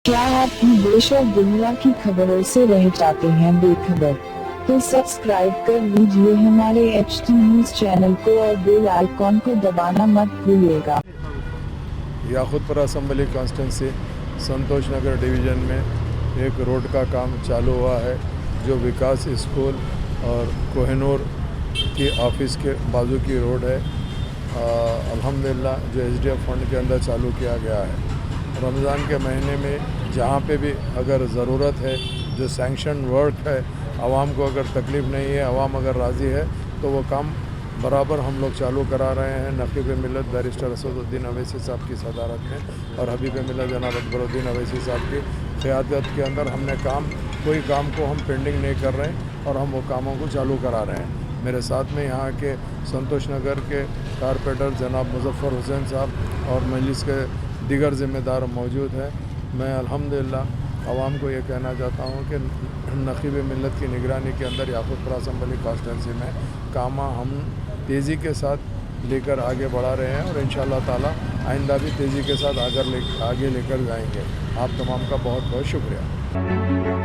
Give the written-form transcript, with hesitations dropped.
क्या आप भी देश और दुनिया की खबरों से रह जाते हैं बेखबर? तो सब्सक्राइब कर लीजिए हमारे HT न्यूज चैनल को और बेल आइकॉन को दबाना मत भूलिएगा। याकूतपुरा असम्बली कॉन्स्टिट्यूंसी संतोष नगर डिवीज़न में एक रोड का काम चालू हुआ है, जो विकास स्कूल और कोहिनूर की ऑफिस के बाजू की रोड है। अल्हम्दुलिल्लाह जो SDF फंड के अंदर चालू किया गया है। रमज़ान के महीने में जहाँ पे भी अगर ज़रूरत है, जो सैंक्शन वर्क है, आवाम को अगर तकलीफ़ नहीं है, आवाम अगर राज़ी है, तो वो काम बराबर हम लोग चालू करा रहे हैं। नक़ीब मिल्लत बैरिस्टर असदुद्दीन अवैसी साहब की सदारत में और हबीब मिल्लत जनाब अकबरुद्दीन अवैसी साहब की क़यादत के अंदर हमने कोई काम को हम पेंडिंग नहीं कर रहे हैं और हम वो कामों को चालू करा रहे हैं। मेरे साथ में यहाँ के संतोष नगर के कारपेंटर जनाब मुज़फ़्फ़र हुसैन साहब और मजलिस के दीगर ज़िम्मेदार मौजूद हैं। मैं अल्हम्दुलिल्लाह आवाम को ये कहना चाहता हूँ कि नक़ीब मिल्लत की निगरानी के अंदर याकूतपुरा असम्बली कॉन्स्टिट्यूंसी में काम हम तेज़ी के साथ लेकर आगे बढ़ा रहे हैं और इंशाअल्लाह ताला आइंदा भी तेज़ी के साथ आगे लेकर जाएंगे। आप तमाम का बहुत बहुत शुक्रिया।